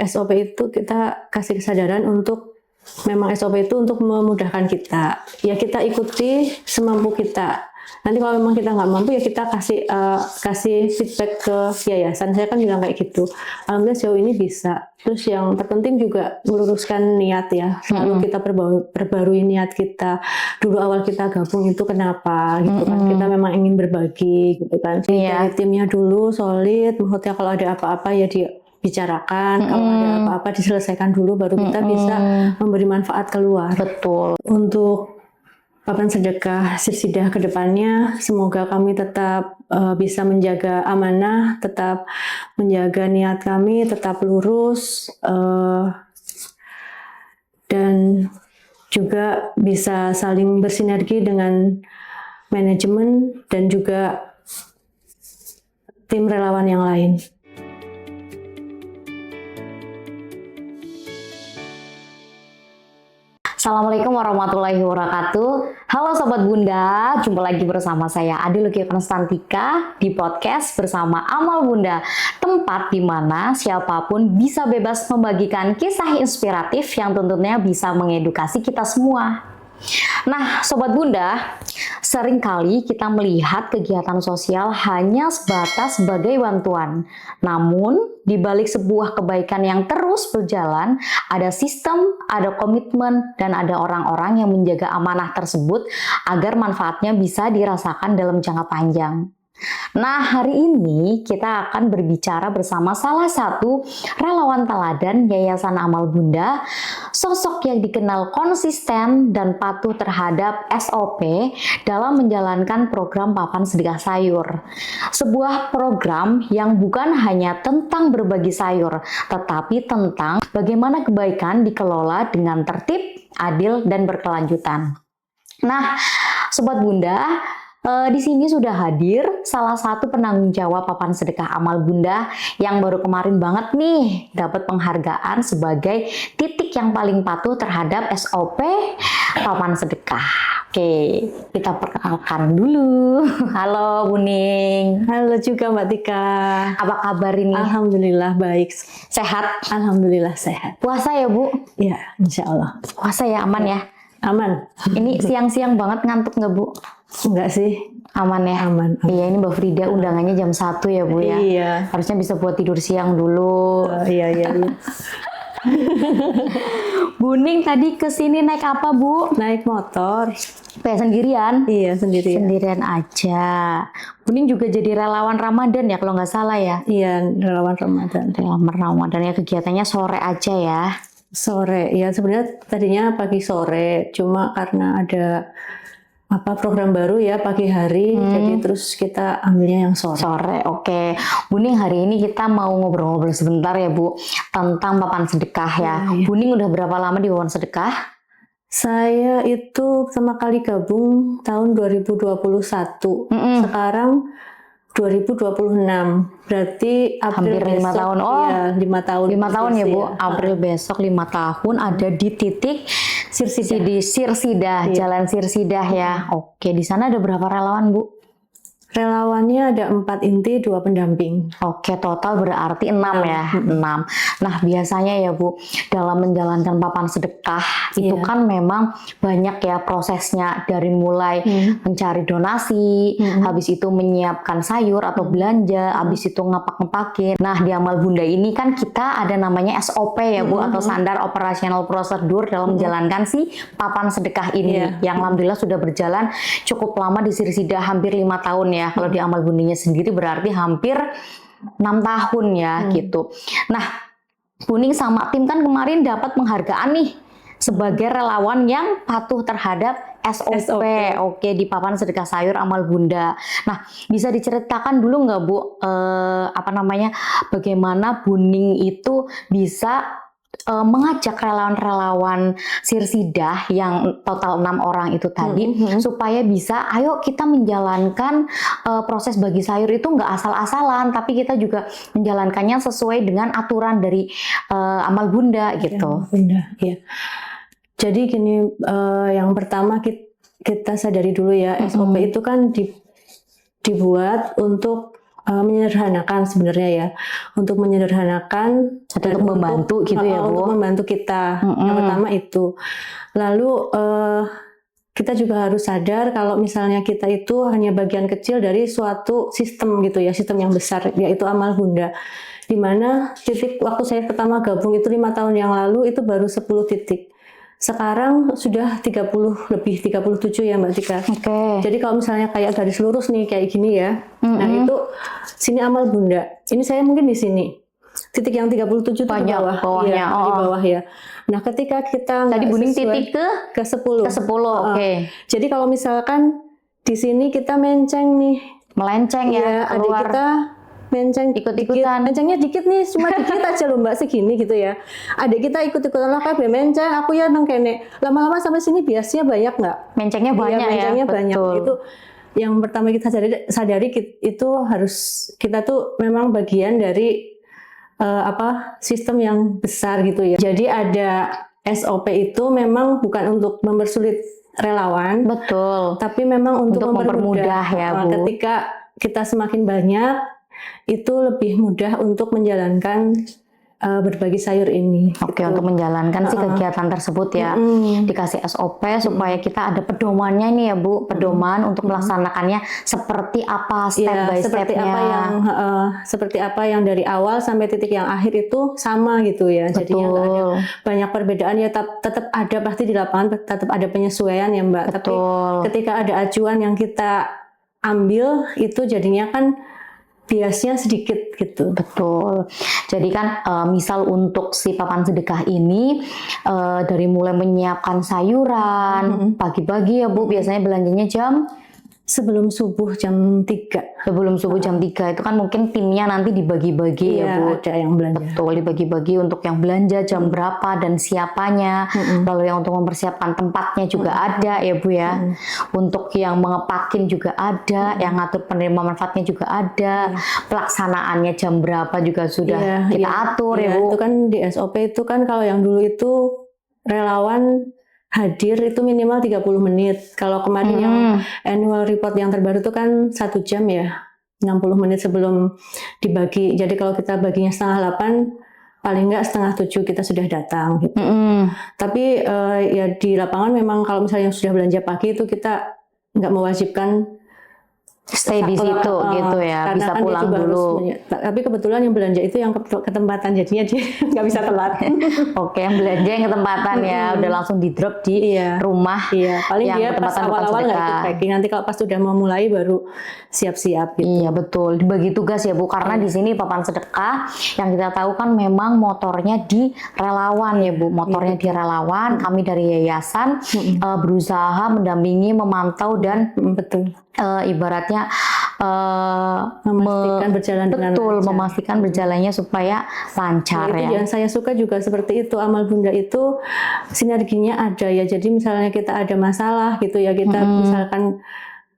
SOP itu kita kasih kesadaran untuk memang SOP itu untuk memudahkan kita. Ya kita ikuti semampu kita. Nanti kalau memang kita nggak mampu ya kita kasih feedback ke yayasan. Saya kan bilang kayak gitu. Alhamdulillah sejauh ini bisa. Terus yang terpenting juga meluruskan niat ya. Selalu kita perbarui niat kita. Dulu awal kita gabung itu kenapa gitu kan. Kita memang ingin berbagi gitu kan. Dari timnya dulu solid. Maksudnya kalau ada apa-apa ya dibicarakan. Kalau ada apa-apa diselesaikan dulu baru kita bisa memberi manfaat keluar. Betul. Untuk Papan Sedekah Sirsidah ke depannya, semoga kami tetap bisa menjaga amanah, tetap menjaga niat kami, tetap lurus, dan juga bisa saling bersinergi dengan manajemen dan juga tim relawan yang lain. Assalamualaikum warahmatullahi wabarakatuh. Halo Sobat Bunda, jumpa lagi bersama saya Adi Lukia Konstantika di podcast bersama Amal Bunda, tempat di mana siapapun bisa bebas membagikan kisah inspiratif yang tentunya bisa mengedukasi kita semua. Nah, Sobat Bunda, seringkali kita melihat kegiatan sosial hanya sebatas sebagai bantuan. Namun, di balik sebuah kebaikan yang terus berjalan, ada sistem, ada komitmen, dan ada orang-orang yang menjaga amanah tersebut agar manfaatnya bisa dirasakan dalam jangka panjang. Nah, hari ini kita akan berbicara bersama salah satu relawan teladan Yayasan Amal Bunda, sosok yang dikenal konsisten dan patuh terhadap SOP dalam menjalankan program Papan Sedekah Sayur. Sebuah program yang bukan hanya tentang berbagi sayur, tetapi tentang bagaimana kebaikan dikelola dengan tertib, adil, dan berkelanjutan. Nah, Sobat Bunda, di sini sudah hadir salah satu penanggung jawab Papan Sedekah Amal Bunda yang baru kemarin banget nih dapat penghargaan sebagai titik yang paling patuh terhadap SOP Papan Sedekah. Oke, kita perkenalkan dulu. Halo Buning. Halo juga Mbak Tika. Apa kabar ini? Alhamdulillah baik. Sehat? Alhamdulillah sehat. Puasa ya Bu? Ya, insya Allah. Puasa ya, aman ya? Aman. Ini siang-siang banget ngantuk nggak Bu? Enggak sih. Aman ya? Aman. Iya, ini Mbak Frida undangannya jam 1 ya Bu ya? Iya. Harusnya bisa buat tidur siang dulu. Iya. Buning tadi kesini naik apa Bu? Naik motor. Kayak sendirian? Iya, sendirian. Sendirian aja. Buning juga jadi relawan Ramadan ya kalau nggak salah ya? Iya, relawan Ramadan. Relawan Ramadan ya, kegiatannya sore aja ya? Sore, ya sebenarnya tadinya pagi sore, cuma karena ada program baru ya pagi hari, jadi terus kita ambilnya yang sore. Sore, oke. Buning, hari ini kita mau ngobrol-ngobrol sebentar ya Bu tentang Papan Sedekah ya. Iya. Buning udah berapa lama di Papan Sedekah? Saya itu pertama kali gabung tahun 2021. Sekarang 2026. Berarti April Hampir 5 besok, tahun. Oh, iya, 5 tahun. 5 tahun ya Bu. Ya. April besok 5 tahun ada di titik Sirsidah, Jalan Sirsidah ya. Oke, di sana ada berapa relawan Bu? Relawannya ada 4 inti, 2 pendamping. Oke, total berarti 6 ya. 6. Nah, biasanya ya Bu, dalam menjalankan Papan Sedekah itu kan memang banyak ya prosesnya, dari mulai mencari donasi, habis itu menyiapkan sayur atau belanja, habis itu ngapak-ngapakin. Nah, di Amal Bunda ini kan kita ada namanya SOP ya Bu, atau Standar Operational Procedure dalam menjalankan si Papan Sedekah ini, yang alhamdulillah sudah berjalan cukup lama di Sirsidah, hampir 5 tahun ya. Kalau di Amal Bundanya sendiri berarti hampir 6 tahun ya gitu. Nah, Buning sama tim kan kemarin dapat penghargaan nih sebagai relawan yang patuh terhadap SOP. Oke, di Papan Sedekah Sayur Amal Bunda. Nah, bisa diceritakan dulu nggak Bu, bagaimana Buning itu bisa mengajak relawan-relawan Sirsidah yang total 6 orang itu tadi supaya bisa, ayo kita menjalankan proses bagi sayur itu nggak asal-asalan, tapi kita juga menjalankannya sesuai dengan aturan dari Amal Bunda gitu. Bunda, ya. Jadi gini, yang pertama kita sadari dulu ya, SOP itu kan dibuat untuk menyederhanakan sebenarnya ya, untuk menyederhanakan Atau dan untuk membantu gitu ya, Bu? untuk membantu kita. Yang pertama itu. Lalu kita juga harus sadar kalau misalnya kita itu hanya bagian kecil dari suatu sistem gitu ya, sistem yang besar, yaitu amal bunda. Dimana titik waktu saya pertama gabung itu 5 tahun yang lalu itu baru 10 titik. Sekarang sudah 37 ya Mbak Tika. Oke. Jadi kalau misalnya kayak garis lurus nih kayak gini ya. Nah itu sini amal bunda. Ini saya mungkin di sini. Titik yang 37 itu di Banyak bawah. bawahnya. Iya, di bawah ya. Nah, ketika kita Tadi nggak Bu Ning sesuai- titik ke 10. ke 10, oke. Jadi kalau misalkan di sini kita menceng nih. Melenceng ya, Adik keluar. kita menceng Ikut-ikutan. dikit. Mencengnya dikit nih, cuma dikit aja loh Mbak, segini gitu ya. Adik kita ikut-ikutan lah kabeh menceng, aku ya nang kene. Lama-lama sampai sini biasanya banyak nggak? Mencengnya Iya, banyak ya, mencengnya banyak. betul. Itu yang pertama kita sadari itu harus kita tuh memang bagian dari sistem yang besar gitu ya. Jadi ada SOP itu memang bukan untuk mempersulit relawan, Betul. tapi memang untuk mempermudah ya, Bu. Ketika kita semakin banyak, itu lebih mudah untuk menjalankan berbagi sayur ini. Oke, gitu. untuk menjalankan si kegiatan tersebut ya, dikasih SOP supaya kita ada pedomannya nih ya Bu, pedoman untuk melaksanakannya seperti apa step Ya, by seperti stepnya. seperti apa yang dari awal sampai titik yang akhir itu sama gitu ya. Jadinya nggak ada banyak perbedaan ya, tetap ada pasti di lapangan, tetap ada penyesuaian ya Mbak. Tapi ketika ada acuan yang kita ambil itu jadinya kan biasnya sedikit gitu. Betul. Jadi kan misal untuk si papan sedekah ini dari mulai menyiapkan sayuran pagi-pagi ya Bu, biasanya belanjanya jam Sebelum subuh jam 3. sebelum subuh jam 3 itu kan mungkin timnya nanti dibagi-bagi ya Bu. Ada yang belanja. Betul, dibagi-bagi untuk yang belanja jam berapa dan siapanya. Lalu yang untuk mempersiapkan tempatnya juga ada ya Bu ya. Untuk yang mengepakin juga ada, yang ngatur penerima manfaatnya juga ada. Pelaksanaannya jam berapa juga sudah kita atur ya Bu. Itu kan di SOP itu kan kalau yang dulu itu relawan hadir itu minimal 30 menit. Kalau kemarin yang annual report yang terbaru itu kan 1 jam ya, 60 menit sebelum dibagi. Jadi kalau kita baginya 7:30, paling nggak 6:30 kita sudah datang gitu. Tapi ya di lapangan memang kalau misalnya sudah belanja pagi itu kita nggak mewajibkan Stay di situ gitu ya, karena bisa kan dia pulang juga dulu. Tapi kebetulan yang belanja itu yang ketempatan, jadinya dia nggak bisa telat. Oke, yang belanja yang ketempatan ya, udah langsung di drop di rumah. Iya, paling yang dia pas ketempatan papan awal-awal nggak sedekah. ikut packing. Nanti kalau pas sudah mau mulai baru siap-siap gitu. Iya betul, dibagi tugas ya Bu, karena di sini papan sedekah yang kita tahu kan memang motornya di relawan ya Bu, motornya di relawan. Kami dari yayasan berusaha mendampingi, memantau dan Betul. Ibaratnya Memastikan berjalan dengan betul, lancar. memastikan berjalannya supaya lancar Itu ya. yang saya suka juga seperti itu, amal bunda itu sinerginya ada ya. Jadi misalnya kita ada masalah gitu ya, kita misalkan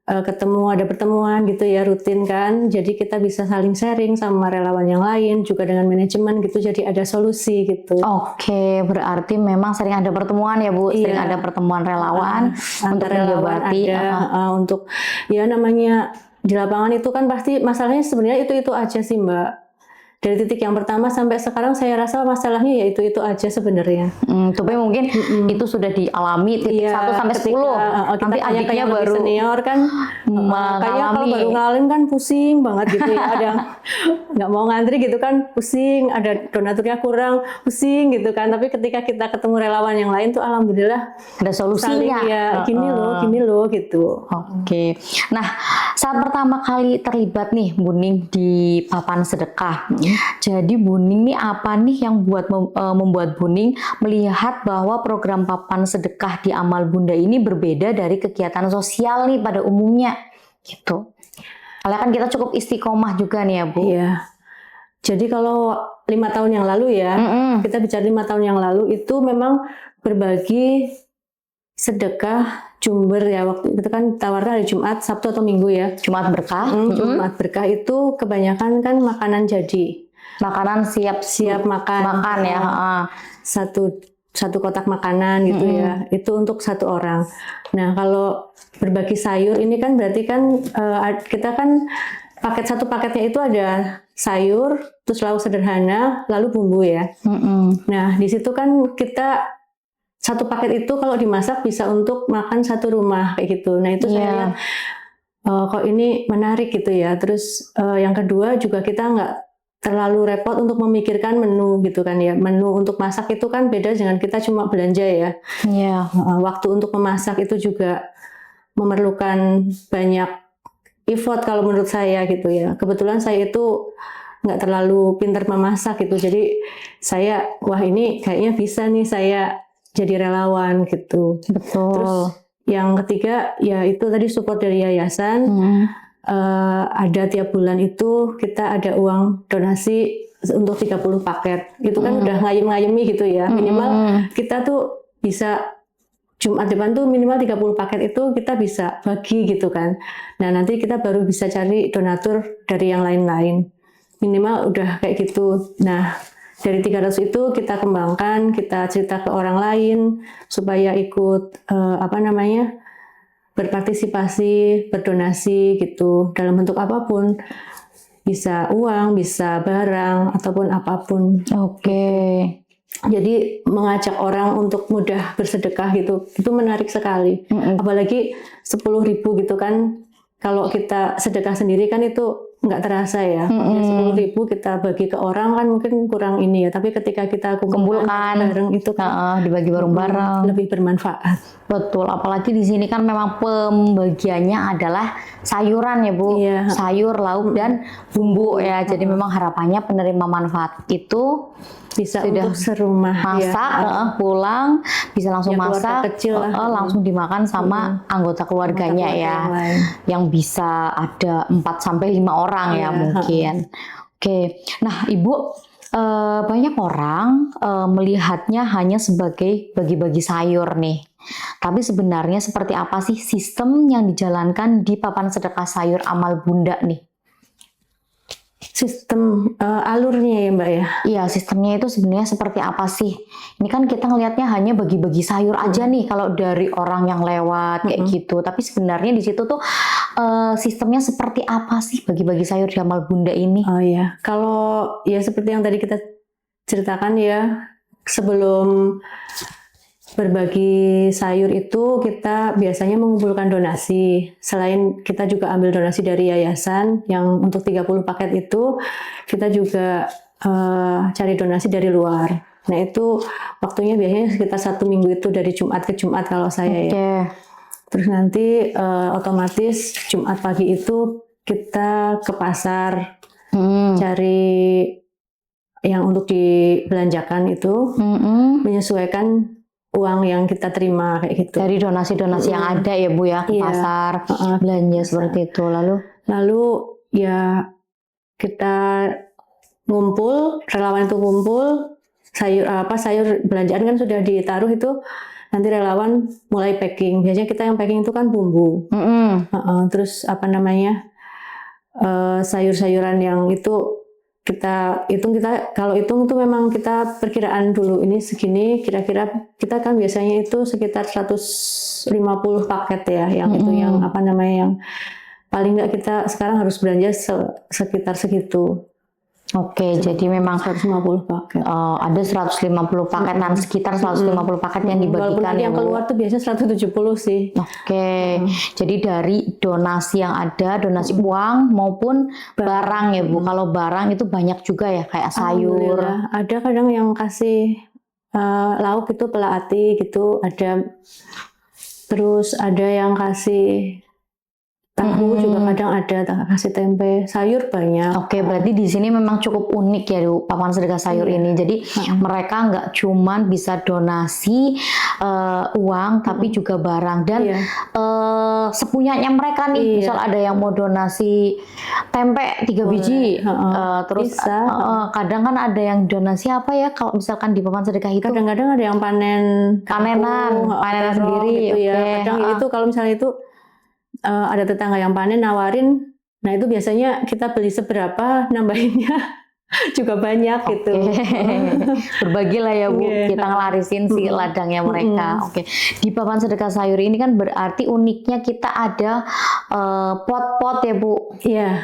ketemu, ada pertemuan gitu ya, rutin kan. Jadi kita bisa saling sharing sama relawan yang lain, juga dengan manajemen gitu. Jadi ada solusi gitu. Oke, berarti memang sering ada pertemuan ya Bu, sering ada pertemuan relawan untuk Antara relawan menjabati. ada, untuk ya namanya di lapangan itu kan pasti masalahnya sebenarnya itu aja sih Mbak. Dari titik yang pertama sampai sekarang saya rasa masalahnya ya itu aja sebenarnya. Tapi mungkin itu sudah dialami titik 1 sampai 10. Nanti adiknya kayak baru lebih senior kan kayak kalau baru ngalamin kan pusing banget gitu ya. Ada nggak mau ngantri gitu kan pusing, ada donaturnya kurang pusing gitu kan. Tapi ketika kita ketemu relawan yang lain tuh alhamdulillah ada solusinya. ya gini loh gitu. Oke. Nah, saat pertama kali terlibat nih Bu Ning di papan sedekah. Jadi Bu Ning nih apa nih yang membuat Bu Ning melihat bahwa program papan sedekah di Amal Bunda ini berbeda dari kegiatan sosial nih pada umumnya gitu. Karena kan kita cukup istiqomah juga nih ya Bu. Iya. Jadi kalau 5 tahun yang lalu ya, kita bicara 5 tahun yang lalu itu memang berbagi sedekah Jumber ya, waktu itu kan tawarnya hari Jumat, Sabtu atau Minggu ya. Jumat berkah. Jumat berkah itu kebanyakan kan makanan jadi. Makanan siap makan ya. Satu kotak makanan gitu ya. Itu untuk 1 orang. Nah, kalau berbagi sayur ini kan berarti kan kita kan satu paketnya itu ada sayur, terus lauk sederhana, lalu bumbu ya. Nah, di situ kan kita satu paket itu kalau dimasak bisa untuk makan satu rumah kayak gitu. Nah, itu saya lihat kok ini menarik gitu ya. Terus yang kedua juga kita nggak terlalu repot untuk memikirkan menu gitu kan ya. Menu untuk masak itu kan beda dengan kita cuma belanja ya. Waktu untuk memasak itu juga memerlukan banyak effort kalau menurut saya gitu ya. Kebetulan saya itu nggak terlalu pintar memasak gitu. Jadi saya, wah ini kayaknya bisa nih saya jadi relawan gitu. Betul. Terus yang ketiga ya itu tadi support dari yayasan. Ada tiap bulan itu kita ada uang donasi untuk 30 paket. Itu kan udah ngayem-ngayemi gitu ya. Minimal kita tuh bisa Jumat depan tuh minimal 30 paket itu kita bisa bagi gitu kan. Nah, nanti kita baru bisa cari donatur dari yang lain-lain. Minimal udah kayak gitu. Nah, dari 300 itu kita kembangkan, kita cerita ke orang lain supaya ikut berpartisipasi, berdonasi gitu dalam bentuk apapun. Bisa uang, bisa barang ataupun apapun. Jadi mengajak orang untuk mudah bersedekah gitu, itu menarik sekali. Apalagi 10.000 gitu kan, kalau kita sedekah sendiri kan itu nggak terasa ya. 10.000 kita bagi ke orang kan mungkin kurang ini ya. Tapi ketika kita kumpulkan bareng itu kan dibagi bareng-bareng lebih bermanfaat. Betul, apalagi di sini kan memang pembagiannya adalah sayuran ya Bu, sayur, lauk dan bumbu ya. Jadi memang harapannya penerima manfaat itu bisa sudah untuk serumah masak, pulang bisa langsung masak, kecil langsung dimakan sama anggota keluarganya ya, yang bisa ada 4 sampai 5 orang ya mungkin. Nah Ibu, banyak orang melihatnya hanya sebagai bagi-bagi sayur nih. Tapi sebenarnya seperti apa sih sistem yang dijalankan di papan sedekah sayur Amal Bunda nih? Sistem alurnya ya Mbak ya? Iya, sistemnya itu sebenarnya seperti apa sih? Ini kan kita ngelihatnya hanya bagi-bagi sayur aja nih kalau dari orang yang lewat kayak gitu. Tapi sebenarnya di situ tuh sistemnya seperti apa sih bagi-bagi sayur di Amal Bunda ini? Oh ya, kalau ya seperti yang tadi kita ceritakan ya, sebelum berbagi sayur itu kita biasanya mengumpulkan donasi. Selain kita juga ambil donasi dari yayasan yang untuk 30 paket itu, kita juga cari donasi dari luar. Nah itu waktunya biasanya sekitar 1 minggu itu dari Jumat ke Jumat kalau saya ya. Terus nanti otomatis Jumat pagi itu kita ke pasar cari yang untuk dibelanjakan itu, menyesuaikan uang yang kita terima kayak gitu. Dari donasi-donasi yang ada ya Bu ya, ke pasar, belanja seperti itu. Lalu ya kita ngumpul, relawan itu ngumpul, sayur belanjaan kan sudah ditaruh itu, nanti relawan mulai packing. Biasanya kita yang packing itu kan bumbu. Terus sayur-sayuran yang itu kita kalau hitung itu memang kita perkiraan dulu ini segini, kira-kira kita kan biasanya itu sekitar 150 paket ya, yang itu yang yang paling nggak kita sekarang harus belanja sekitar segitu. Jadi memang 150 paket. Ada 150 paket dan sekitar 150 paket yang dibagikan. Walaupun yang keluar tuh biasanya 170 sih. Jadi dari donasi yang ada, donasi uang maupun barang ya Bu. Kalau barang itu banyak juga ya, kayak sayur. Ada kadang yang kasih lauk itu pelati gitu, ada. Terus ada yang kasih tahu juga kadang ada, kasih tempe, sayur banyak. Berarti di sini memang cukup unik ya Bu, papan sedekah sayur ini. Jadi mereka nggak cuman bisa donasi uang, tapi juga barang dan sepunyanya mereka nih. Misal ada yang mau donasi tempe 3 biji, terus kadang kan ada yang donasi apa ya kalau misalkan di papan sedekah itu? Kadang-kadang ada yang panenan sendiri gitu ya. Kadang itu kalau misalnya itu ada tetangga yang panen nawarin, nah itu biasanya kita beli seberapa nambahinnya juga banyak gitu. Berbagilah ya Bu, Iya. kita ngelarisin si ladangnya mereka. Oke, di papan sedekah sayur ini kan berarti uniknya kita ada pot-pot ya Bu. Iya.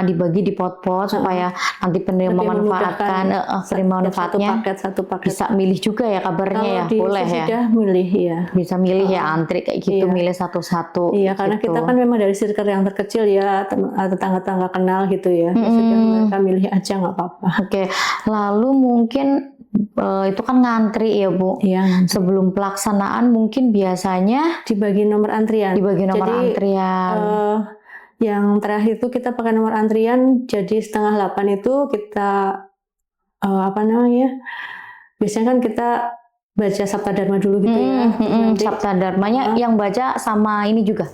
Dibagi di pot-pot supaya nanti penerima Lebih memanfaatkan penerima manfaatnya satu paket. bisa milih juga ya kabarnya ya, Kalau boleh ya. sudah milih ya. Bisa milih ya, antri kayak gitu, Iya. milih satu-satu. Iya, karena gitu. kita kan memang dari circle yang terkecil ya, tetangga-tangga kenal gitu ya. Ya sudah mereka milih aja nggak apa-apa. Oke, lalu mungkin itu kan ngantri ya Bu. Iya. Sebelum pelaksanaan mungkin biasanya Dibagi nomor antrian. dibagi nomor Jadi, antrian. yang terakhir itu kita pakai nomor antrian, jadi 7:30 itu kita apa namanya? Biasanya kan kita baca Sabta Dharma dulu gitu ya. Terus nanti Sabta Dharmanya yang baca sama ini juga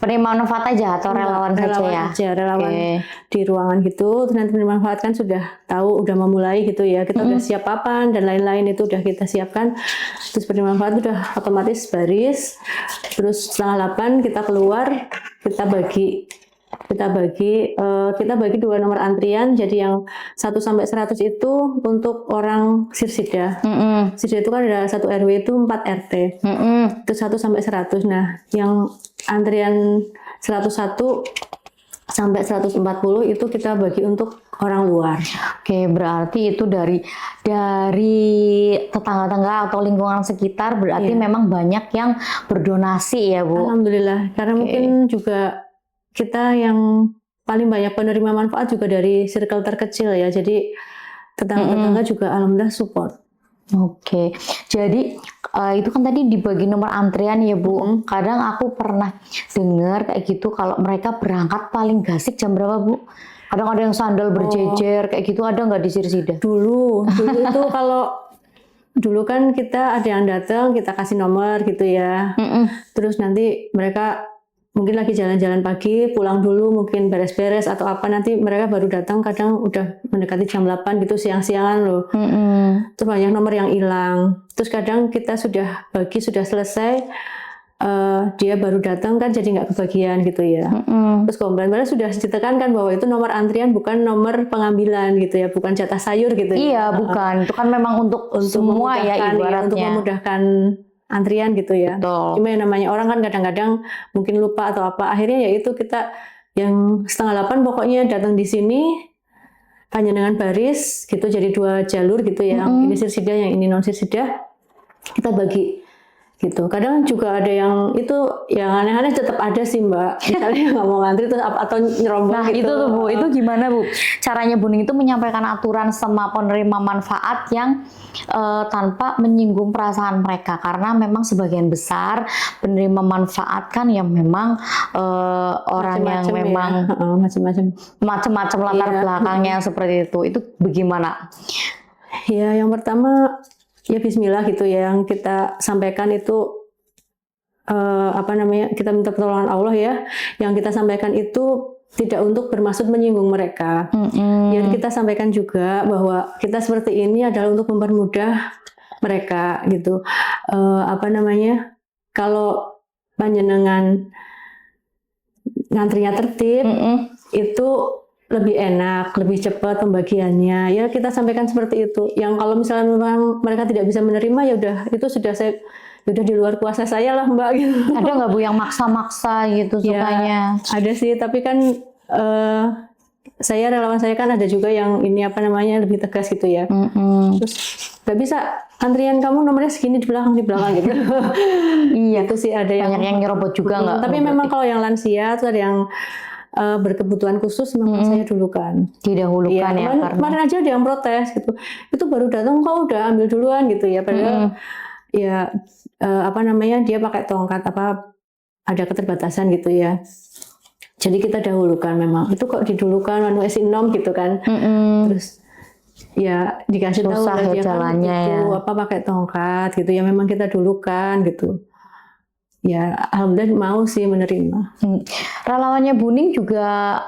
penerima manfaat aja atau relawan saja ya? Relawan Oke. di ruangan gitu. Terus nanti penerima manfaat kan sudah tahu, udah memulai gitu ya. Kita udah siap papan dan lain-lain itu udah kita siapkan. Terus penerima manfaat udah otomatis baris. Terus 7:30 kita keluar, kita bagi 2 nomor antrian. Jadi yang 1 sampai 100 itu untuk orang Sirsida. Sirsida itu kan ada 1 RW itu 4 RT. Itu 1 sampai 100. Nah, yang antrian 101 sampai 140 itu kita bagi untuk orang luar. Oke, berarti itu dari tetangga-tangga atau lingkungan sekitar berarti memang banyak yang berdonasi ya Bu. Alhamdulillah, karena mungkin juga kita yang paling banyak penerima manfaat juga dari circle terkecil ya. Jadi tetangga-tetangga juga alhamdulillah support. Oke, jadi itu kan tadi dibagi nomor antrian ya Bu. Kadang aku pernah dengar kayak gitu kalau mereka berangkat paling gasik jam berapa Bu? Kadang ada yang sandal berjejer kayak gitu, ada nggak di Sirsida? Dulu itu kalau dulu kan kita ada yang datang, kita kasih nomor gitu ya. Terus nanti mereka mungkin lagi jalan-jalan pagi, pulang dulu mungkin beres-beres atau apa, nanti mereka baru datang, kadang udah mendekati jam 8 gitu, siang-siangan loh. Terus banyak nomor yang hilang. Terus kadang kita sudah bagi, sudah selesai, dia baru datang kan jadi nggak kebagian gitu ya. Terus komplain, padahal sudah ditekankan bahwa itu nomor antrian bukan nomor pengambilan gitu ya, bukan jatah sayur gitu ya. Iya, bukan. Itu kan memang untuk semua ya ibaratnya. Untuk memudahkan antrian gitu ya. Betul. Cuma yang namanya orang kan kadang-kadang mungkin lupa atau apa. Akhirnya ya itu kita yang 7:30 pokoknya datang di sini, panjenengan baris gitu, jadi 2 jalur gitu ya. Yang ini Sirsida, yang ini non Sirsida. Kita bagi gitu. Kadang juga ada yang itu yang aneh-aneh tetap ada sih Mbak. Misalnya nggak mau ngantri terus atau nyerombong Nah gitu. itu tuh Bu, itu gimana Bu? Caranya Bu Ning itu menyampaikan aturan sama penerima manfaat yang tanpa menyinggung perasaan mereka, karena memang sebagian besar penerima manfaat kan yang memang orang yang memang macam-macam latar belakangnya seperti itu. Itu bagaimana? Ya yang pertama ya Bismillah gitu ya, yang kita sampaikan itu apa namanya, kita minta pertolongan Allah ya. Yang kita sampaikan itu tidak untuk bermaksud menyinggung mereka. Yang kita sampaikan juga bahwa kita seperti ini adalah untuk mempermudah mereka gitu. Apa namanya, kalau panjenengan ngantrinya tertib, itu lebih enak, lebih cepat pembagiannya. Ya kita sampaikan seperti itu. Yang kalau misalnya memang mereka tidak bisa menerima, ya udah itu sudah udah di luar kuasa saya lah Mbak gitu. Ada nggak Bu yang maksa-maksa gitu sukanya? Ada sih, tapi kan relawan saya kan ada juga yang ini apa namanya lebih tegas gitu ya. Terus nggak bisa, antrian kamu nomornya segini di belakang gitu. Iya, Itu sih ada yang banyak yang nyerobot juga nggak? Tapi memang kalau yang lansia atau ada yang berkebutuhan khusus memang saya dulukan. Didahulukan ya, karena kemarin aja ada yang protes gitu. Itu baru datang kok udah ambil duluan gitu ya. Padahal ya apa namanya, dia pakai tongkat apa, ada keterbatasan gitu ya. Jadi kita dahulukan memang. Itu kok didulukan anu esinom gitu kan. Terus ya dikasih tahu susah ya dia jalannya kan gitu, ya. apa pakai tongkat gitu ya, memang kita dulukan gitu. Ya alhamdulillah mau sih menerima. Relawannya Bu Ning juga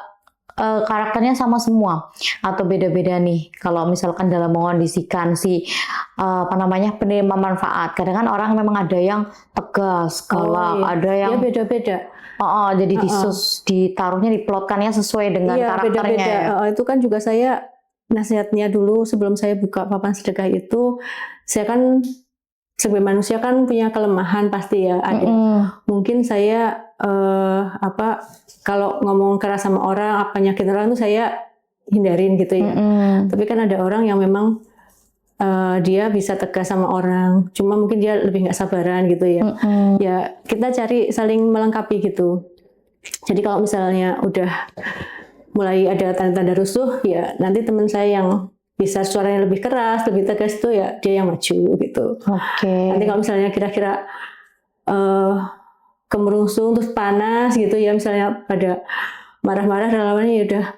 karakternya sama semua atau beda-beda nih? Kalau misalkan dalam mengondisikan si apa namanya penerima manfaat, kadang kan orang memang ada yang tegas, galak, ada yang ya beda-beda. Jadi ditaruhnya diplotkannya sesuai dengan karakternya. Beda-beda. Ya? Itu kan juga saya nasihatnya dulu sebelum saya buka papan sedekah itu, saya kan sebagai manusia kan punya kelemahan pasti ya ada. Mungkin saya kalau ngomong keras sama orang, apa nyakitin orang itu saya hindarin gitu ya. Tapi kan ada orang yang memang dia bisa tegas sama orang, cuma mungkin dia lebih nggak sabaran gitu ya. Ya kita cari saling melengkapi gitu. Jadi kalau misalnya udah mulai ada tanda-tanda rusuh, ya nanti teman saya yang bisa suaranya lebih keras, lebih tegas itu ya dia yang maju gitu. Nanti kalau misalnya kira-kira kemerungsung terus panas gitu ya, misalnya pada marah-marah relawannya ya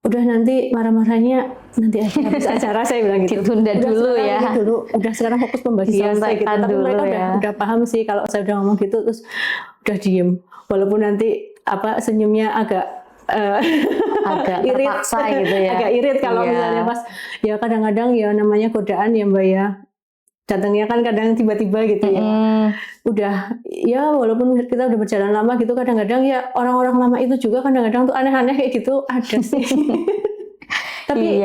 udah nanti marah-marahnya nanti aja habis acara, saya bilang gitu. Ditunda dulu ya. Udah sekarang fokus pembagian saya gitu. Tapi mereka udah paham sih kalau saya udah ngomong gitu, terus udah diem. Walaupun nanti senyumnya agak irit, terpaksa gitu ya. Agak irit kalau misalnya pas ya kadang-kadang ya namanya godaan ya Mbak ya. Datangnya kan kadang tiba-tiba gitu ya. Udah ya walaupun kita udah berjalan lama gitu, kadang-kadang ya orang-orang lama itu juga kadang-kadang tuh aneh-aneh kayak gitu ada sih. Tapi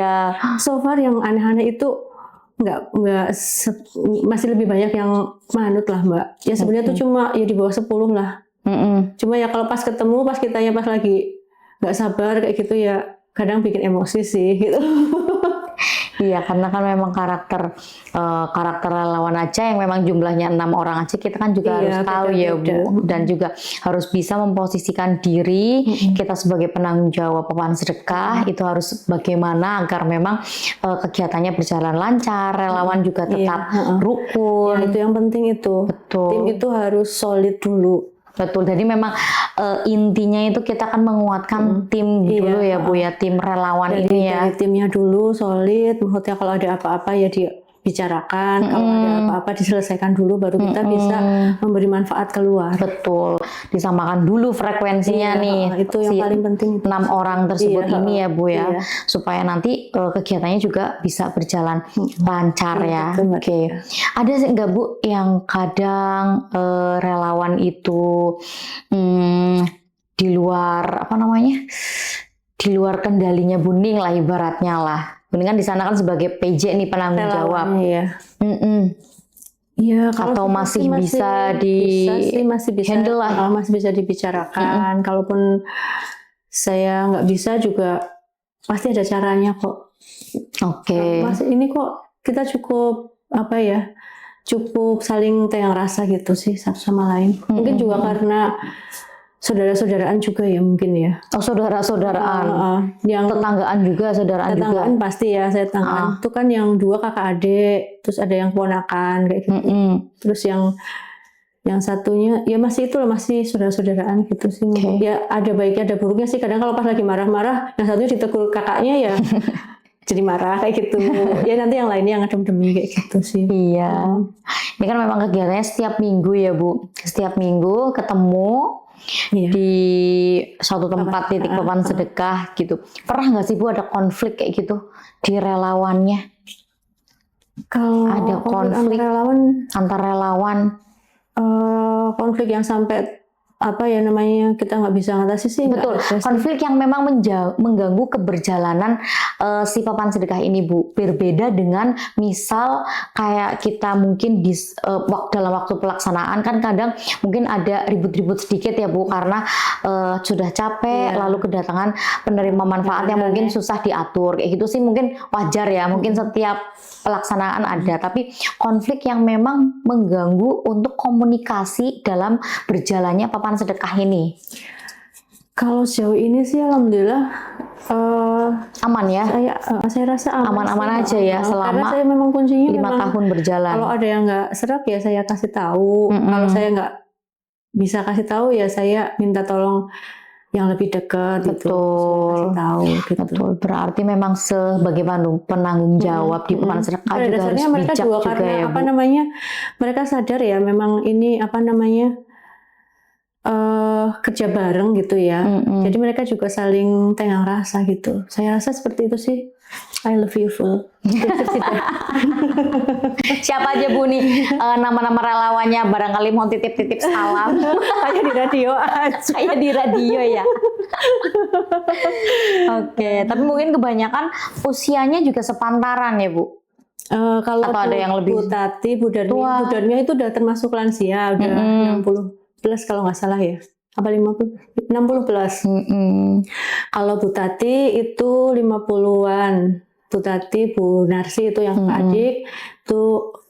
so far yang aneh-aneh itu masih lebih banyak yang manut lah Mbak. Ya sebenarnya tuh cuma ya di bawah 10 lah. Cuma ya kalau pas ketemu, pas kitanya pas lagi nggak sabar kayak gitu ya kadang bikin emosi sih gitu. Iya, karena kan memang karakter relawan aja yang memang jumlahnya 6 orang aja, kita kan juga harus tahu ya Bu, dan juga harus bisa memposisikan diri kita sebagai penanggung jawab papan sedekah itu harus bagaimana agar memang kegiatannya berjalan lancar, relawan juga tetap rukun. Ya, itu yang penting itu. Betul. Tim itu harus solid dulu. Betul, jadi memang intinya itu kita kan menguatkan tim dulu ya Bu ya, tim relawan ini ya. Dari timnya dulu solid, maksudnya kalau ada apa-apa ya dibicarakan, kalau ada apa-apa diselesaikan dulu, baru kita bisa memberi manfaat keluar. Betul, disamakan dulu frekuensinya nih. Itu yang paling penting. 6 orang tersebut ini ya Bu ya, supaya nanti kegiatannya juga bisa berjalan lancar ya. Oke. Ada nggak Bu yang kadang relawan itu di luar di luar kendalinya Buning lah ibaratnya lah. Buning kan di sana kan sebagai PJ nih penanggung jawab. Iya, atau masih bisa handle lah. Masih bisa dibicarakan. Kalaupun saya nggak bisa juga pasti ada caranya kok. Masih ini kok kita cukup cukup saling tayang rasa gitu sih satu sama lain. Mungkin juga karena saudara-saudaraan juga ya mungkin ya. Oh, saudara-saudaraan. Yang tetanggaan juga, tetanggaan juga. Pasti ya, saya tetanggaan. Itu kan yang 2 kakak adik, terus ada yang ponakan kayak gitu. Terus yang satunya ya masih saudara-saudaraan gitu sih. Ya ada baiknya ada buruknya sih. Kadang kalau pas lagi marah-marah, yang satunya ditegur kakaknya ya jadi marah kayak gitu. Ya nanti yang lainnya yang adem-demi kayak gitu sih. Iya. Ini kan memang kegiatannya setiap minggu ya Bu. Setiap minggu ketemu di suatu tempat titik papan sedekah gitu. Pernah nggak sih Bu ada konflik kayak gitu di relawannya? Kalau ada konflik antar relawan, konflik yang sampai kita nggak bisa ngatasi sih. Betul. Konflik yang memang mengganggu keberjalanan si papan sedekah ini Bu. Berbeda dengan misal kayak kita mungkin dalam waktu pelaksanaan kan kadang mungkin ada ribut-ribut sedikit ya Bu, karena sudah capek lalu kedatangan penerima manfaat yang mungkin susah diatur kayak gitu sih, mungkin wajar ya, mungkin setiap pelaksanaan ada, tapi konflik yang memang mengganggu untuk komunikasi dalam berjalannya papan sedekah ini. Kalau sejauh ini sih alhamdulillah aman ya. Saya rasa aman-aman aja ya selama karena saya memang kuncinya 5 tahun berjalan. Kalau ada yang nggak serak ya saya kasih tahu. Kalau saya nggak bisa kasih tahu ya saya minta tolong yang lebih dekat. Betul. Kasih tahu gitu. Betul. Berarti memang sebagai penanggung jawab di papan sedekah juga harus mereka bijak juga juga ya Bu. Mereka sadar ya memang ini kerja bareng gitu ya. Jadi mereka juga saling tenggang rasa gitu. Saya rasa seperti itu sih. I love you full. Siapa aja Bu nih nama-nama relawannya, barangkali mau titip-titip salam. Hanya di radio aja. Saya di radio ya. Oke, tapi mungkin kebanyakan usianya juga sepantaran ya Bu. Kalau Atau ada yang lebih Bu Tati, Bu Darmia, tua? Bu Darmia itu udah termasuk lansia, udah 60 plus kalau nggak salah ya. Apa 50? 60 plus. Kalau Bu Tati itu 50-an. Bu Tati, Bu Narsi itu yang adik itu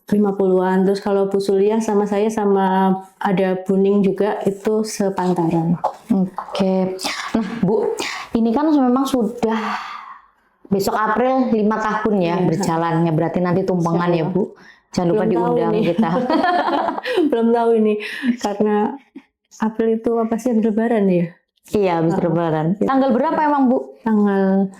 50-an. Terus kalau Bu Sulia sama saya sama ada Bu Ning juga itu sepantaran. Oke. Nah, Bu, ini kan memang sudah besok April 5 tahun ya berjalannya. Berarti nanti tumpengan ya, Bu. Jangan lupa Belum tahu diundang nih. kita. Belum tahu ini karena April itu apa sih, Lebaran ya? Iya, habis Lebaran. Tanggal berapa emang, Bu? Tanggal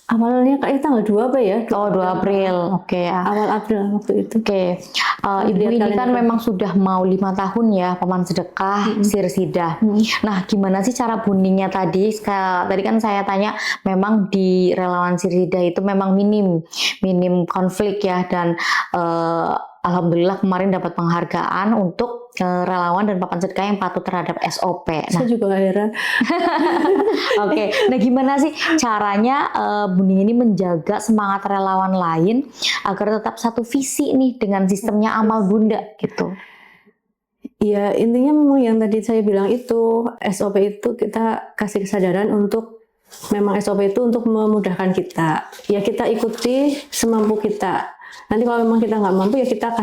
awalnya kayak tanggal 2 apa ya? Oh, 2 April. Oke. Awal April waktu itu. Oke, Ibu Lihat ini kalender. kan memang sudah mau 5 tahun ya paman sedekah Sirsidah. Nah, gimana sih cara bundingnya tadi? Tadi kan saya tanya, memang di relawan Sirsidah itu memang minim konflik ya, dan alhamdulillah kemarin dapat penghargaan untuk relawan dan papan sedekah yang patuh terhadap SOP. Nah, Saya juga heran. oke, nah gimana sih caranya Bunding ini menjaga semangat relawan lain agar tetap satu visi nih dengan sistemnya Amal Bunda gitu? Ya intinya memang yang tadi saya bilang itu SOP itu kita kasih kesadaran untuk memang SOP itu untuk memudahkan kita. Ya kita ikuti semampu kita. Nanti kalau memang kita nggak mampu ya kita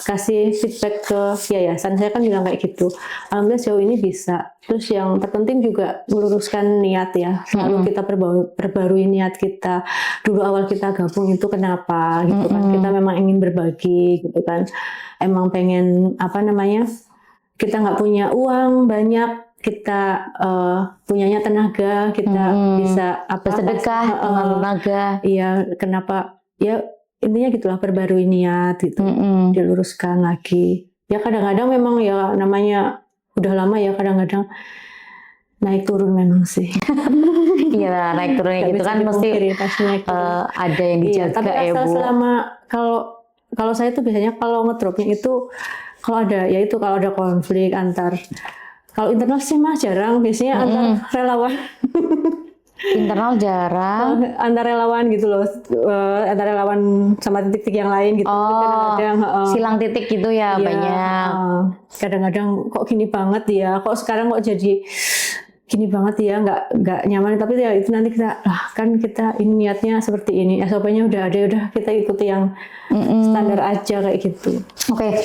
kasih feedback ke yayasan. Saya kan bilang kayak gitu. Alhamdulillah sejauh ini bisa. Terus yang terpenting juga meluruskan niat ya. Selalu kita perbarui niat kita. Dulu awal kita gabung itu kenapa gitu kan. Kita memang ingin berbagi gitu kan. Emang pengen kita nggak punya uang banyak, kita punyanya tenaga, kita bisa Bersedekah dengan tenaga. Iya, kenapa? Ya intinya gitulah, perbarui niat gitu, diluruskan lagi. Ya kadang-kadang memang ya namanya udah lama ya, kadang-kadang naik turun memang sih. Iya, naik turunnya gitu kan mesti ada yang Iya, dijaga tapi ya asal Bu. selama kalau saya tuh biasanya kalau ngedropnya itu kalau ada konflik kalau internal sih mah jarang, biasanya antar relawan. Internal jarang. Antar relawan gitu loh, antar relawan sama titik-titik yang lain gitu. Oh, Kadang-kadang silang titik gitu ya, iya, banyak. kadang-kadang kok gini banget ya, kok sekarang kok jadi gini banget ya, nggak nyaman. Tapi ya itu nanti kita ini niatnya seperti ini, SOP-nya udah ada, udah kita ikuti yang standar aja kayak gitu. Oke,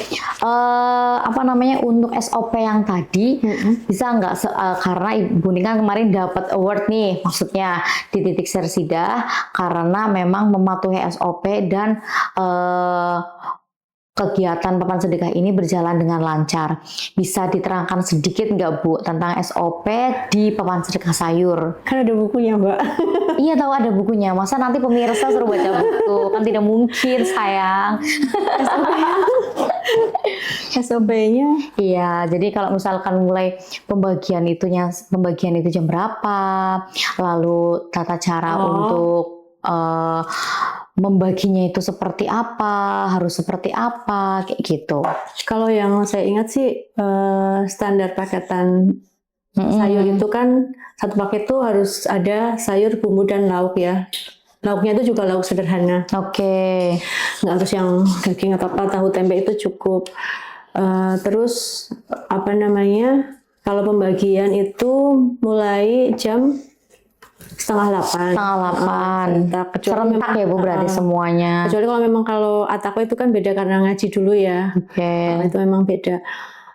untuk SOP yang tadi bisa nggak karena Ibu Ning kan kemarin dapat award nih, maksudnya di titik Sirsidah karena memang mematuhi SOP dan kegiatan papan sedekah ini berjalan dengan lancar. Bisa diterangkan sedikit nggak Bu tentang SOP di papan sedekah sayur? Kan ada bukunya Mbak. Iya, tahu ada bukunya. Masa nanti pemirsa suruh baca buku? Kan tidak mungkin sayang. SOP-nya Iya, jadi kalau misalkan mulai pembagian itu jam berapa, lalu tata cara untuk membaginya itu seperti apa, harus seperti apa, kayak gitu. kalau yang saya ingat sih standar paketan sayur itu kan satu paket tuh harus ada sayur, bumbu dan lauk ya. Lauknya itu juga lauk sederhana. Oke. Nggak harus yang daging atau apa, tahu tempe itu cukup. Terus kalau pembagian itu mulai jam 7:30. 7:30. Serentak ya Bu berarti semuanya. Kecuali kalau atako itu kan beda karena ngaji dulu ya. Oke. Itu memang beda.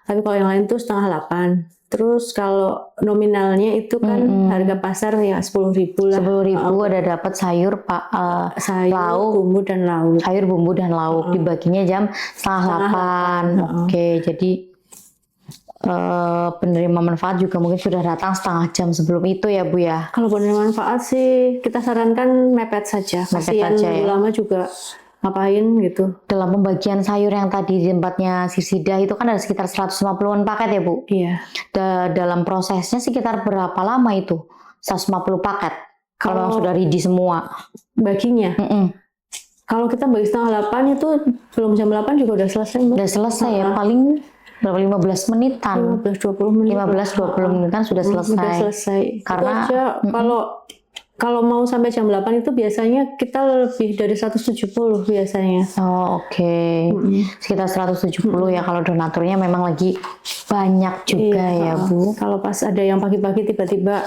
Tapi kalau yang lain tuh 7:30. Terus kalau nominalnya itu kan harga pasar ya 10.000 lah. 10.000 ada dapat sayur Sayur, lauk, bumbu dan lauk. sayur, bumbu dan lauk dibaginya jam 7:30. Oke, jadi penerima manfaat juga mungkin sudah datang setengah jam sebelum itu ya Bu ya. Kalau penerima manfaat sih kita sarankan mepet saja. Kasihan saja ya. lama juga ngapain gitu. Dalam pembagian sayur yang tadi di tempatnya Sirsidah itu kan ada sekitar 150-an paket ya Bu. Iya. Dalam prosesnya sekitar berapa lama itu? 150 paket. Kalau sudah ready semua. baginya, kalau kita bagi setengah 8 itu belum jam 8 juga udah selesai, Mbak. Udah selesai ya, paling berapa 15 menitan. 15-20 menit. 15-20 menitan sudah selesai. Udah selesai. Karena itu aja, kalau mau sampai jam 8 itu biasanya kita lebih dari 170 biasanya. Oh, oke. Sekitar 170 ya kalau donaturnya memang lagi banyak juga ya, Bu. Kalau pas ada yang pagi-pagi tiba-tiba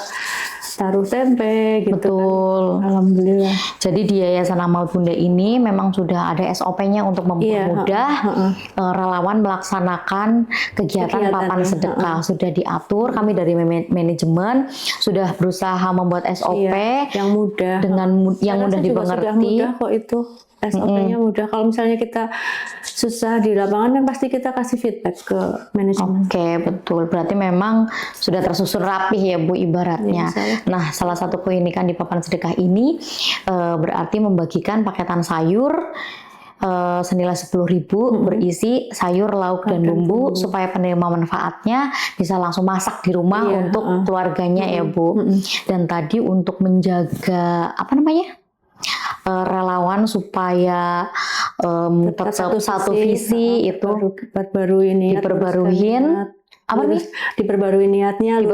taruh tempe gitu. Betul. Kan. Alhamdulillah. Jadi di Yayasan Amal Bunda ini memang sudah ada SOP-nya untuk mempermudah relawan melaksanakan kegiatan papan sedekah. Sudah diatur, kami dari manajemen sudah berusaha membuat SOP yang mudah dengan yang mudah dimengerti. Sudah mudah kok itu. SOP-nya mudah. Kalau misalnya kita susah di lapangan kan pasti kita kasih feedback ke manajemen. Oke, betul. Berarti memang sudah tersusun rapih ya, Bu, ibaratnya. Nah, salah satu keunikan di papan sedekah ini berarti membagikan paketan sayur senilai 10.000 berisi sayur, lauk, dan bumbu supaya penerima manfaatnya bisa langsung masak di rumah untuk keluarganya ya, Bu. Dan tadi untuk menjaga apa namanya? Relawan supaya tetap satu visi itu diperbaruin apa nih? Diperbarui niatnya,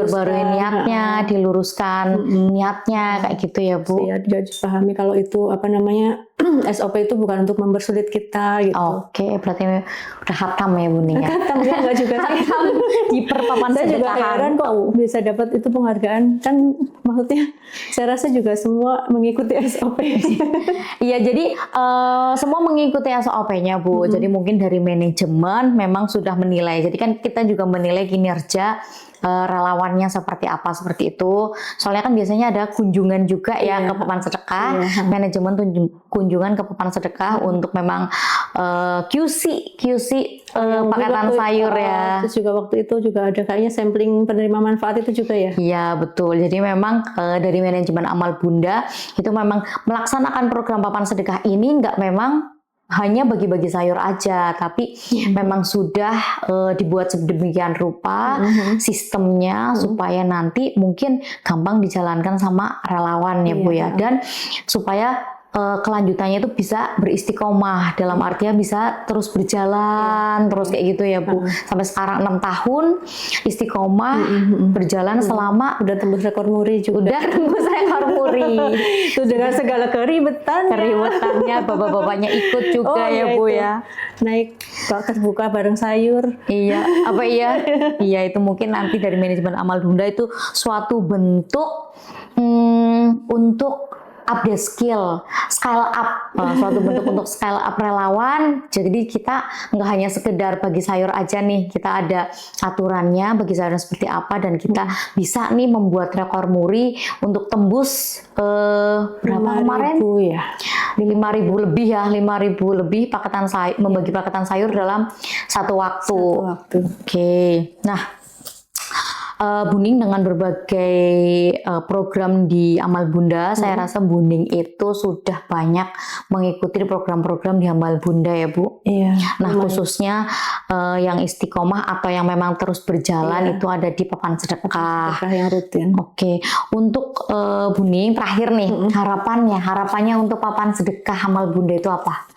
diluruskan niatnya kayak gitu ya, Bu. Ya, dipahami kalau itu apa namanya SOP itu bukan untuk mempersulit kita gitu. Oke, berarti udah hatam ya, Bu nih ya. Hatam ya, enggak juga hatam di perpapan sedekahan. Saya juga heran kok bisa dapat itu penghargaan. Kan maksudnya saya rasa juga semua mengikuti SOP. Iya, jadi semua mengikuti SOP-nya, Bu. Jadi mungkin dari manajemen memang sudah menilai. Jadi kan kita juga menilai kinerja relawannya seperti apa, seperti itu. Soalnya kan biasanya ada kunjungan juga ya ke papan sedekah. Manajemen kunjungan ke papan sedekah untuk memang QC paketan sayur ya. Terus juga waktu itu juga ada kayaknya sampling penerima manfaat itu juga ya. Iya, betul. Jadi memang dari manajemen Amal Bunda itu memang melaksanakan program papan sedekah ini nggak memang hanya bagi-bagi sayur aja, tapi memang sudah dibuat sedemikian rupa sistemnya supaya nanti mungkin gampang dijalankan sama relawan ya, Bu ya, dan supaya kelanjutannya itu bisa beristiqomah, dalam artinya bisa terus berjalan terus kayak gitu ya, Bu. Sampai sekarang 6 tahun istiqomah berjalan selama udah tembus rekor muri juga. Udah tembus rekor muri. Itu dengan segala keribetannya bapak-bapaknya ikut juga ya, Bu ya. Naik bakar buka bareng sayur. Iya, apa iya? Iya, itu mungkin nanti dari manajemen Amal Bunda itu suatu bentuk untuk update scale up, suatu bentuk untuk scale up relawan. Jadi kita nggak hanya sekedar bagi sayur aja nih, kita ada aturannya bagi sayur seperti apa, dan kita bisa nih membuat rekor muri untuk tembus berapa kemarin? 5.000 ya. 5.000 lebih ya, 5.000 lebih paketan sayur, membagi paketan sayur dalam satu waktu. Oke. Nah, Buning dengan berbagai program di Amal Bunda, saya rasa Buning itu sudah banyak mengikuti program-program di Amal Bunda ya, Bu. Iya. Nah, khususnya yang istiqomah atau yang memang terus berjalan itu ada di papan sedekah. Yang rutin. Oke. Untuk Buning terakhir nih, harapannya untuk papan sedekah Amal Bunda itu apa?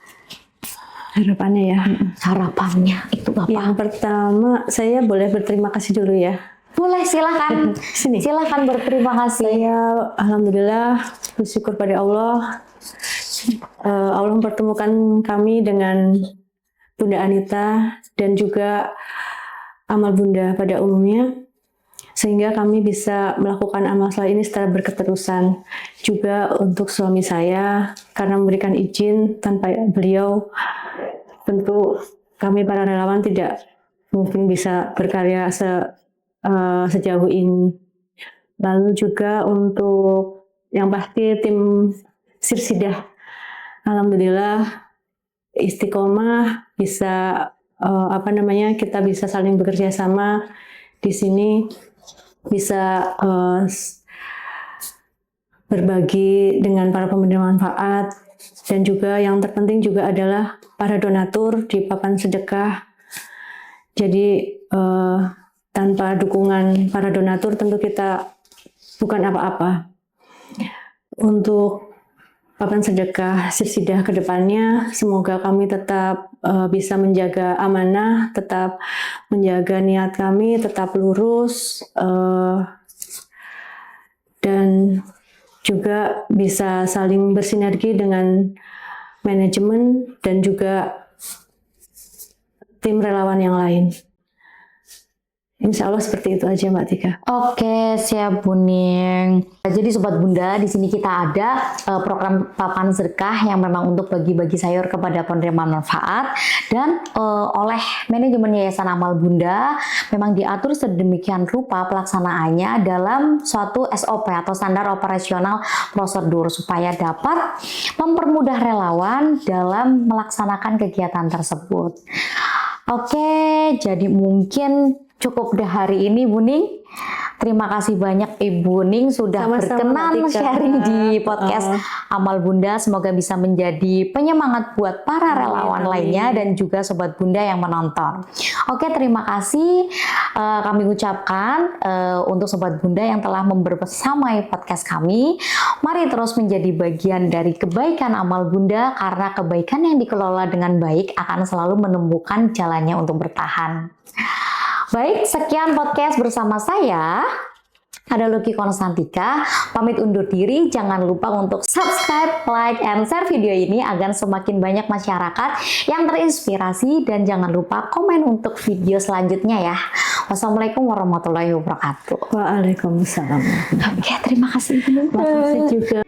Harapannya ya. Harapannya itu apa? Yang pertama, saya boleh berterima kasih dulu ya. Boleh, silakan. Sini. Silakan berterima kasih. Saya alhamdulillah bersyukur pada Allah. Allah mempertemukan kami dengan Bunda Anita dan juga Amal Bunda pada umumnya, sehingga kami bisa melakukan amal saleh ini secara berketerusan. Juga untuk suami saya, karena memberikan izin, tanpa beliau tentu kami para relawan tidak mungkin bisa berkarya sejauh ini. Lalu juga untuk yang pasti tim Sirsidah, alhamdulillah istiqomah, bisa kita bisa saling bekerja sama di sini, bisa berbagi dengan para penerima manfaat, dan juga yang terpenting juga adalah para donatur di papan sedekah. Jadi tanpa dukungan para donatur tentu kita bukan apa-apa. untuk papan sedekah Sirsidah ke depannya, semoga kami tetap bisa menjaga amanah, tetap menjaga niat kami, tetap lurus, dan juga bisa saling bersinergi dengan manajemen dan juga tim relawan yang lain. Insya Allah seperti itu aja Mbak Tika. Oke, siap Bu Ning. Jadi Sobat Bunda, di sini kita ada program papan sedekah yang memang untuk bagi-bagi sayur kepada penerima manfaat, dan oleh manajemen Yayasan Amal Bunda memang diatur sedemikian rupa pelaksanaannya dalam suatu SOP atau standar operasional prosedur supaya dapat mempermudah relawan dalam melaksanakan kegiatan tersebut. Oke, jadi mungkin cukup dah hari ini Bu Ning. Terima kasih banyak Ibu Ning sudah berkenan sharing di podcast Amal Bunda. Semoga bisa menjadi penyemangat buat para relawan lainnya dan juga Sobat Bunda yang menonton. Oke, terima kasih kami ucapkan untuk Sobat Bunda yang telah membersamai podcast kami. Mari terus menjadi bagian dari kebaikan Amal Bunda, karena kebaikan yang dikelola dengan baik akan selalu menemukan jalannya untuk bertahan. Baik, sekian podcast bersama saya. Ada Lucky Konstantika, pamit undur diri. Jangan lupa untuk subscribe, like, and share video ini agar semakin banyak masyarakat yang terinspirasi, dan jangan lupa komen untuk video selanjutnya ya. Wassalamualaikum warahmatullahi wabarakatuh. Waalaikumsalam. Oke, terima kasih. Terima kasih juga.